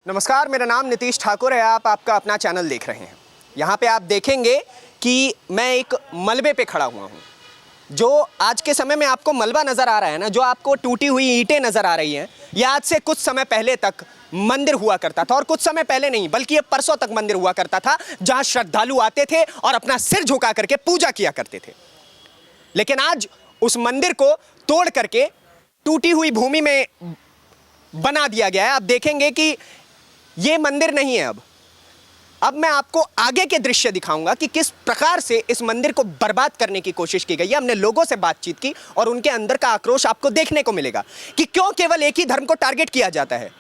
नमस्कार, मेरा नाम नीतीश ठाकुर है। आप आपका अपना चैनल देख रहे हैं। यहाँ पे आप देखेंगे कि मैं एक मलबे पे खड़ा हुआ हूँ। जो आज के समय में आपको मलबा नज़र आ रहा है ना, जो आपको टूटी हुई ईंटें नज़र आ रही हैं, ये आज से कुछ समय पहले तक मंदिर हुआ करता था। और कुछ समय पहले नहीं, बल्कि ये परसों तक मंदिर हुआ करता था, जहाँ श्रद्धालु आते थे और अपना सिर झुका करके पूजा किया करते थे। लेकिन आज उस मंदिर को तोड़ करके टूटी हुई भूमि में बना दिया गया है। आप देखेंगे कि ये मंदिर नहीं है। अब मैं आपको आगे के दृश्य दिखाऊंगा कि किस प्रकार से इस मंदिर को बर्बाद करने की कोशिश की गई है। हमने लोगों से बातचीत की और उनके अंदर का आक्रोश आपको देखने को मिलेगा कि क्यों केवल एक ही धर्म को टारगेट किया जाता है।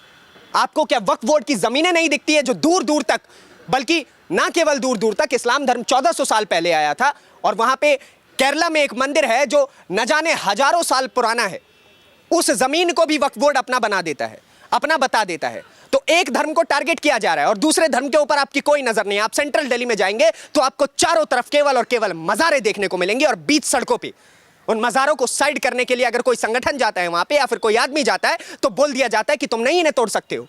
आपको क्या वक्फ बोर्ड की जमीनें नहीं दिखती है, जो दूर दूर तक, बल्कि ना केवल दूर दूर तक, इस्लाम धर्म 1400 साल पहले आया था और वहां पे केरला में एक मंदिर है जो न जाने हजारों साल पुराना है। उस जमीन को भी वक्फ बोर्ड अपना बना देता है, अपना बता देता है। तो एक धर्म को टारगेट किया जा रहा है और दूसरे धर्म के ऊपर आपकी कोई नजर नहीं। आप सेंट्रल दिल्ली में जाएंगे तो आपको चारों तरफ केवल और केवल मज़ारें देखने को मिलेंगी और बीच सड़कों पे उन मज़ारों को साइड करने के लिए अगर कोई संगठन जाता है वहां पे या फिर कोई आदमी जाता है तो बोल दिया जाता है कि तुम नहीं इन्हें तोड़ सकते हो,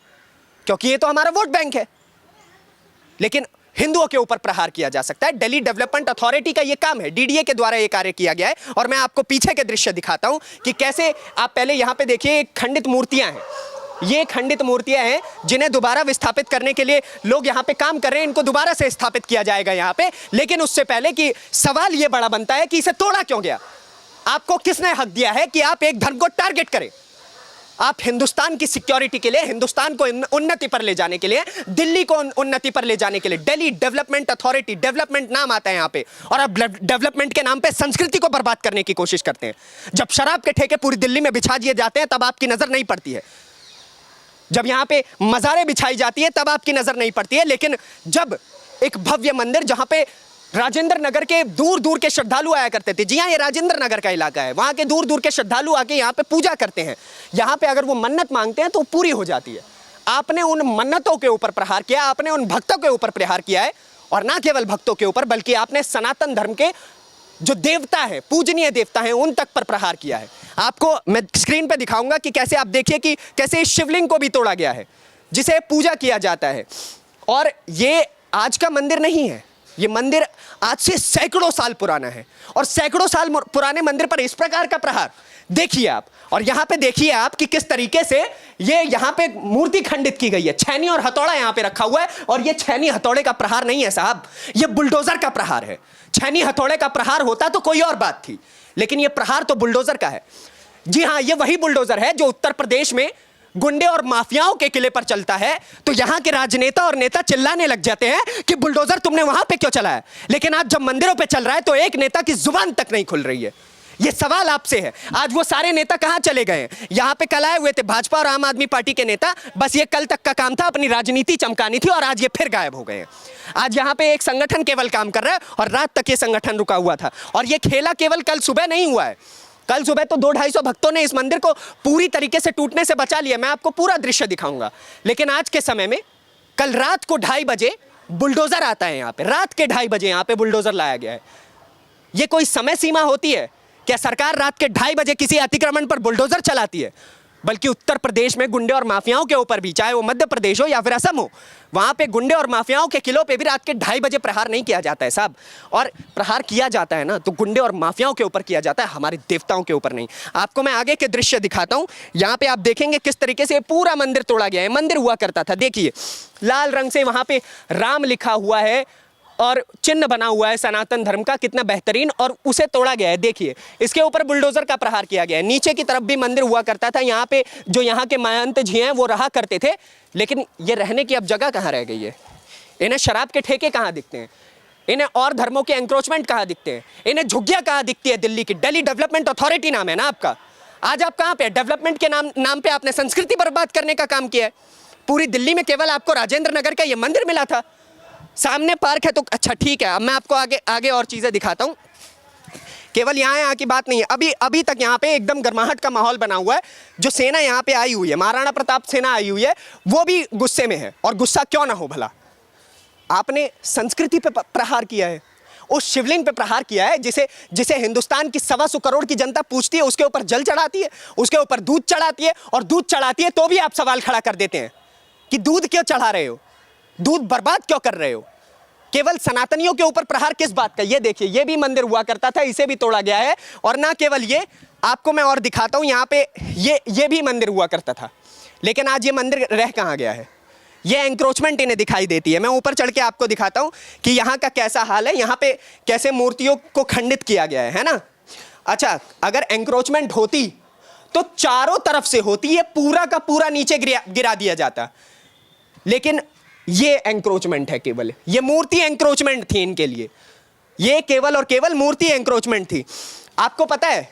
क्योंकि ये तो हमारा वोट बैंक है। लेकिन हिंदुओं के ऊपर प्रहार किया जा सकता है। दिल्ली डेवलपमेंट अथॉरिटी का यह काम है, डीडीए के द्वारा यह कार्य किया गया है। और मैं आपको पीछे के दृश्य दिखाता हूं कि कैसे, आप पहले यहां पे देखिए, खंडित मूर्तियां हैं। ये खंडित मूर्तियां हैं जिन्हें दोबारा विस्थापित करने के लिए लोग यहां पे काम कर रहे हैं। इनको दोबारा से स्थापित किया जाएगा यहां पे। लेकिन उससे पहले कि सवाल यह बड़ा बनता है कि इसे तोड़ा क्यों गया। आपको किसने हक दिया है कि आप एक धर्म को टारगेट करें? आप हिंदुस्तान की सिक्योरिटी के लिए, हिंदुस्तान को उन्नति पर ले जाने के लिए, दिल्ली को उन्नति पर ले जाने के लिए, दिल्ली डेवलपमेंट अथॉरिटी, डेवलपमेंट नाम आता है यहां पे, और आप डेवलपमेंट के नाम पे संस्कृति को बर्बाद करने की कोशिश करते हैं। जब शराब के ठेके पूरी दिल्ली में बिछा दिए जाते हैं तब आपकी नजर नहीं पड़ती है। जब यहां पे मज़ारें बिछाई जाती है तब आपकी नजर नहीं पड़ती है। लेकिन जब एक भव्य मंदिर, जहां पे राजेंद्र नगर के दूर दूर के श्रद्धालु आया करते थे, जी हाँ, ये राजेंद्र नगर का इलाका है, वहां के दूर दूर के श्रद्धालु आके यहाँ पे पूजा करते हैं। यहाँ पे अगर वो मन्नत मांगते हैं तो पूरी हो जाती है। आपने उन मन्नतों के ऊपर प्रहार किया, आपने उन भक्तों के ऊपर प्रहार किया है। और ना केवल भक्तों के ऊपर, बल्कि आपने सनातन धर्म के जो देवता है, पूजनीय देवता है, उन तक पर प्रहार किया है। आपको मैं स्क्रीन पे दिखाऊंगा कि कैसे, आप देखिए कि कैसे इस शिवलिंग को भी तोड़ा गया है जिसे पूजा किया जाता है। और ये आज का मंदिर नहीं है, ये मंदिर आज से सैकड़ों साल पुराना है। और सैकड़ों साल पुराने मंदिर पर इस प्रकार का प्रहार देखिए आप। और यहां पे देखिए आप कि किस तरीके से ये यहां पे मूर्ति खंडित की गई है। छैनी और हथौड़ा यहां पे रखा हुआ है, और ये छैनी हथौड़े का प्रहार नहीं है साहब, ये बुलडोजर का प्रहार है। छैनी हथौड़े का प्रहार होता तो कोई और बात थी, लेकिन ये प्रहार तो बुलडोजर का है। जी हां, ये वही बुलडोजर है जो उत्तर प्रदेश में गुंडे और माफियाओं के किले पर चलता है। तो यहां के राजनेता और नेता चिल्लाने लग जाते हैं कि बुलडोजर तुमने वहां पे क्यों चलाया। लेकिन आज जब मंदिरों पे चल रहा है तो एक नेता की जुबान तक नहीं खुल रही है। ये सवाल आपसे है, आज वो सारे नेता कहां चले गए हैं? यहां पे कल आए हुए थे भाजपा और आम आदमी पार्टी के नेता, बस ये कल तक का काम था, अपनी राजनीति चमकानी थी, और आज ये फिर गायब हो गए हैं। आज यहां पे एक संगठन केवल काम कर रहा है और रात तक ये संगठन रुका हुआ था। और ये खेला केवल कल सुबह नहीं हुआ है। कल सुबह तो 200-250 भक्तों ने इस मंदिर को पूरी तरीके से टूटने से बचा लिया। मैं आपको पूरा दृश्य दिखाऊंगा। लेकिन आज के समय में, कल रात को 2:30 बजे बुलडोजर आता है यहाँ पे, रात के 2:30 बजे यहाँ पे बुलडोजर लाया गया है। ये कोई समय सीमा होती है क्या? सरकार रात के 2:30 बजे किसी अतिक्रमण पर बुलडोजर चलाती है? बल्कि उत्तर प्रदेश में गुंडे और माफियाओं के ऊपर भी, चाहे वो मध्य प्रदेश हो या फिर असम हो, वहां पे गुंडे और माफियाओं के किलों पे भी रात के 2:30 बजे प्रहार नहीं किया जाता है साहब। और प्रहार किया जाता है ना तो गुंडे और माफियाओं के ऊपर किया जाता है, हमारे देवताओं के ऊपर नहीं। आपको मैं आगे के दृश्य दिखाता हूं। यहाँ पे आप देखेंगे किस तरीके से पूरा मंदिर तोड़ा गया है। मंदिर हुआ करता था, देखिए लाल रंग से वहां पे राम लिखा हुआ है और चिन्ह बना हुआ है सनातन धर्म का, कितना बेहतरीन, और उसे तोड़ा गया है। देखिए इसके ऊपर बुलडोजर का प्रहार किया गया है। नीचे की तरफ भी मंदिर हुआ करता था, यहाँ पे जो यहाँ के महंत जी हैं वो रहा करते थे। लेकिन ये रहने की अब जगह कहाँ रह गई है? इन्हें शराब के ठेके कहाँ दिखते हैं? इन्हें और धर्मों के एंक्रोचमेंट कहाँ दिखते हैं? इन्हें झुग्गियाँ कहाँ दिखती है? दिल्ली की दिल्ली डेवलपमेंट अथॉरिटी नाम है ना आपका। आज आप कहाँ पे? डेवलपमेंट के नाम पे आपने संस्कृति बर्बाद करने का काम किया है। पूरी दिल्ली में केवल आपको राजेंद्र नगर का ये मंदिर मिला था। सामने पार्क है तो अच्छा ठीक है। अब मैं आपको आगे और चीज़ें दिखाता हूँ। केवल यहाँ की बात नहीं है, अभी तक यहाँ पे एकदम गर्माहट का माहौल बना हुआ है। जो सेना यहाँ पे आई हुई है, महाराणा प्रताप सेना आई हुई है, वो भी गुस्से में है। और गुस्सा क्यों ना हो भला, आपने संस्कृति पे प्रहार किया है, उस शिवलिंग पे प्रहार किया है जिसे हिंदुस्तान की 125 करोड़ की जनता पूछती है, उसके ऊपर जल चढ़ाती है, उसके ऊपर दूध चढ़ाती है, और दूध चढ़ाती है तो भी आप सवाल खड़ा कर देते हैं। कि दूध क्यों चढ़ा रहे हो, दूध बर्बाद क्यों कर रहे हो, केवल सनातनियों के ऊपर प्रहार किस बात का। ये देखिए, ये भी मंदिर हुआ करता था, इसे भी तोड़ा गया है। और ना केवल ये, आपको मैं और दिखाता हूं, यहाँ पे ये भी मंदिर हुआ करता था, लेकिन आज ये मंदिर रह कहाँ गया है। ये एंक्रोचमेंट इन्हें दिखाई देती है। मैं ऊपर चढ़ के आपको दिखाता हूं कि यहाँ का कैसा हाल है, यहाँ पे कैसे मूर्तियों को खंडित किया गया है ना। अच्छा, अगर एंक्रोचमेंट होती तो चारों तरफ से होती, ये पूरा का पूरा नीचे गिरा दिया जाता, लेकिन ये एंक्रोचमेंट है केवल, ये मूर्ति एंक्रोचमेंट थी इनके लिए, ये केवल और केवल मूर्ति एंक्रोचमेंट थी। आपको पता है,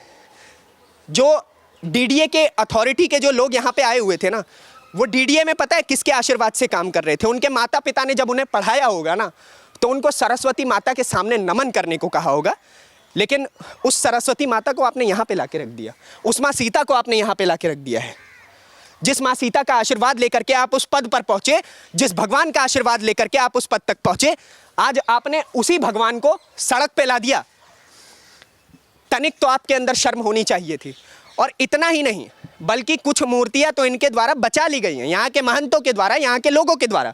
जो डीडीए के अथॉरिटी के जो लोग यहाँ पे आए हुए थे ना, वो डीडीए में पता है किसके आशीर्वाद से काम कर रहे थे। उनके माता पिता ने जब उन्हें पढ़ाया होगा ना, तो उनको सरस्वती माता के सामने नमन करने को कहा होगा, लेकिन उस सरस्वती माता को आपने यहाँ पे लाके रख दिया, उस माँ सीता को आपने यहाँ पे लाके रख दिया है। जिस माँ सीता का आशीर्वाद लेकर के आप उस पद पर पहुंचे, जिस भगवान का आशीर्वाद लेकर के आप उस पद तक पहुंचे, आज आपने उसी भगवान को सड़क पे ला दिया। तनिक तो आपके अंदर शर्म होनी चाहिए थी। और इतना ही नहीं, बल्कि कुछ मूर्तियां तो इनके द्वारा बचा ली गई हैं, यहाँ के महंतों के द्वारा, यहाँ के लोगों के द्वारा।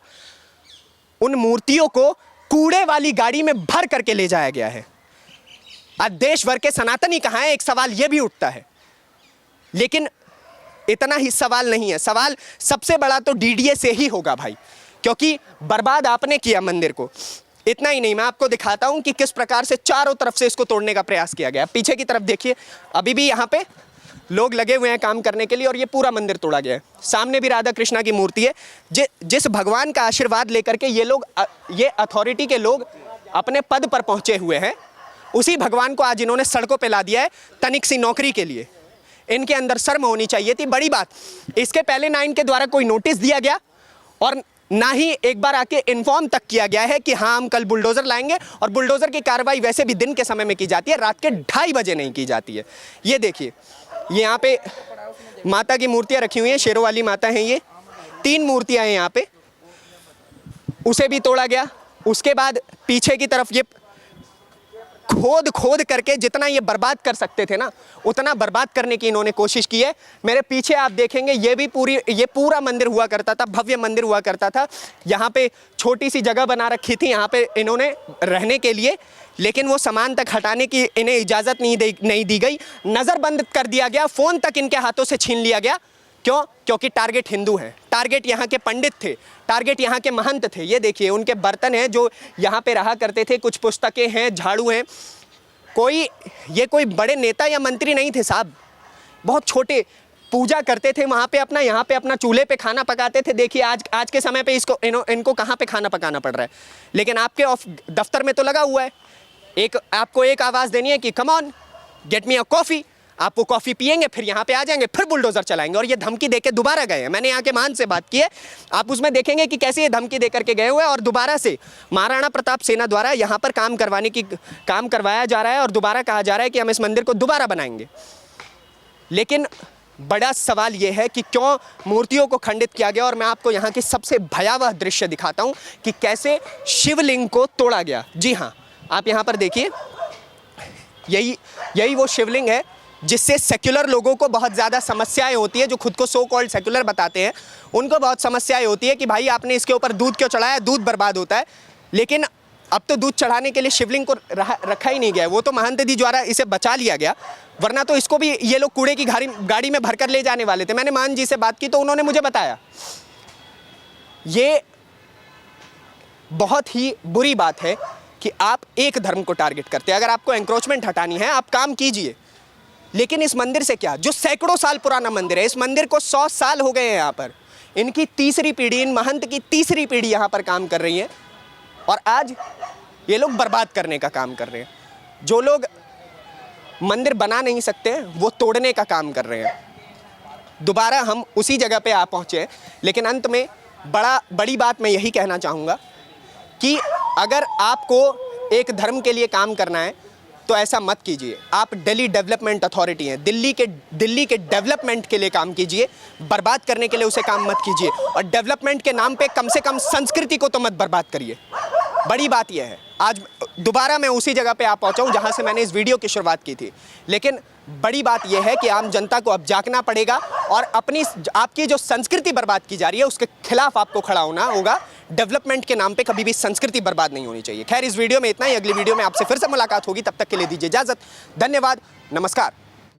उन मूर्तियों को कूड़े वाली गाड़ी में भर करके ले जाया गया है। आज देश भर के सनातनी कहाँ हैं, एक सवाल यह भी उठता है। लेकिन इतना ही सवाल नहीं है, सवाल सबसे बड़ा तो डीडीए से ही होगा भाई, क्योंकि बर्बाद आपने किया मंदिर को। इतना ही नहीं, मैं आपको दिखाता हूं कि किस प्रकार से चारों तरफ से इसको तोड़ने का प्रयास किया गया। पीछे की तरफ देखिए, अभी भी यहाँ पे लोग लगे हुए हैं काम करने के लिए, और ये पूरा मंदिर तोड़ा गया है। सामने भी राधा कृष्णा की मूर्ति है। जिस भगवान का आशीर्वाद लेकर के ये लोग, ये अथॉरिटी के लोग अपने पद पर पहुंचे हुए हैं, उसी भगवान को आज इन्होंने सड़कों पे ला दिया है तनिक सी नौकरी के लिए। इनके अंदर शर्म होनी चाहिए थी। बड़ी बात, इसके पहले ना इनके द्वारा कोई नोटिस दिया गया, और ना ही एक बार आके इन्फॉर्म तक किया गया है कि हाँ हम कल बुलडोजर लाएंगे। और बुलडोजर की कार्रवाई वैसे भी दिन के समय में की जाती है, रात के 2:30 बजे नहीं की जाती है। ये देखिए, ये यहाँ पे माता की मूर्तियां रखी हुई हैं, शेरों वाली माता हैं। ये 3 मूर्तियां हैं यहाँ पे, उसे भी तोड़ा गया। उसके बाद पीछे की तरफ ये खोद करके जितना ये बर्बाद कर सकते थे ना, उतना बर्बाद करने की इन्होंने कोशिश की है। मेरे पीछे आप देखेंगे, ये पूरा मंदिर हुआ करता था, भव्य मंदिर हुआ करता था। यहाँ पे छोटी सी जगह बना रखी थी यहाँ पे इन्होंने रहने के लिए, लेकिन वो सामान तक हटाने की इन्हें इजाज़त नहीं दी गई। नज़रबंद कर दिया गया, फ़ोन तक इनके हाथों से छीन लिया गया। क्यों? क्योंकि टारगेट हिंदू हैं, टारगेट यहाँ के पंडित थे, टारगेट यहाँ के महंत थे। ये देखिए, उनके बर्तन हैं जो यहाँ पे रहा करते थे, कुछ पुस्तकें हैं, झाड़ू हैं। ये कोई बड़े नेता या मंत्री नहीं थे साहब, बहुत छोटे, पूजा करते थे वहाँ पे अपना, यहाँ पे अपना चूल्हे पे खाना पकाते थे। देखिए आज के समय पे इनको कहाँ पे खाना पकाना पड़ रहा है, लेकिन आपके दफ्तर में तो लगा हुआ है। आपको एक आवाज़ देनी है कि come on get me a coffee, आप वो कॉफ़ी पिएंगे, फिर यहाँ पे आ जाएंगे, फिर बुलडोज़र चलाएंगे। और ये धमकी देके दोबारा गए हैं। मैंने यहाँ के मान से बात की है, आप उसमें देखेंगे कि कैसे ये धमकी दे करके गए हुए हैं। और दोबारा से महाराणा प्रताप सेना द्वारा यहाँ पर काम करवाया जा रहा है, और दोबारा कहा जा रहा है कि हम इस मंदिर को दोबारा बनाएंगे। लेकिन बड़ा सवाल ये है कि क्यों मूर्तियों को खंडित किया गया। और मैं आपको यहाँ की सबसे भयावह दृश्य दिखाता हूँ कि कैसे शिवलिंग को तोड़ा गया। जी हाँ, आप यहाँ पर देखिए, यही वो शिवलिंग है जिससे सेक्युलर लोगों को बहुत ज़्यादा समस्याएं होती है, जो खुद को सो कॉल्ड सेक्युलर बताते हैं। उनको बहुत समस्याएं होती है कि भाई आपने इसके ऊपर दूध क्यों चढ़ाया, दूध बर्बाद होता है। लेकिन अब तो दूध चढ़ाने के लिए शिवलिंग को रखा ही नहीं गया, वो तो महंत जी द्वारा इसे बचा लिया गया, वरना तो इसको भी ये लोग कूड़े की गाड़ी में भरकर ले जाने वाले थे। मैंने महंत जी से बात की तो उन्होंने मुझे बताया, ये बहुत ही बुरी बात है कि आप एक धर्म को टारगेट करते हैं। अगर आपको एंक्रोचमेंट हटानी है, आप काम कीजिए, लेकिन इस मंदिर से क्या, जो सैकड़ों साल पुराना मंदिर है, इस मंदिर को 100 साल हो गए हैं। यहाँ पर इनकी तीसरी पीढ़ी, इन महंत की तीसरी पीढ़ी यहाँ पर काम कर रही है, और आज ये लोग बर्बाद करने का काम कर रहे हैं। जो लोग मंदिर बना नहीं सकते वो तोड़ने का काम कर रहे हैं। दोबारा हम उसी जगह पे आ पहुँचे। लेकिन अंत में बड़ी बात मैं यही कहना चाहूँगा कि अगर आपको एक धर्म के लिए काम करना है तो ऐसा मत कीजिए। आप दिल्ली डेवलपमेंट अथॉरिटी हैं, दिल्ली के डेवलपमेंट के लिए काम कीजिए, बर्बाद करने के लिए उसे काम मत कीजिए। और डेवलपमेंट के नाम पे कम से कम संस्कृति को तो मत बर्बाद करिए। बड़ी बात यह है, आज दोबारा मैं उसी जगह पे आ पहुंचा हूं जहां से मैंने इस वीडियो की शुरुआत की थी। लेकिन बड़ी बात यह है कि आम जनता को अब जागना पड़ेगा और अपनी आपकी जो संस्कृति बर्बाद की जा रही है उसके खिलाफ आपको खड़ा होना होगा। डेवलपमेंट के नाम पे कभी भी संस्कृति बर्बाद नहीं होनी चाहिए। खैर, इस वीडियो में इतना ही। अगली वीडियो में आपसे फिर से मुलाकात होगी, तब तक के लिए दीजिए इजाजत। धन्यवाद, नमस्कार।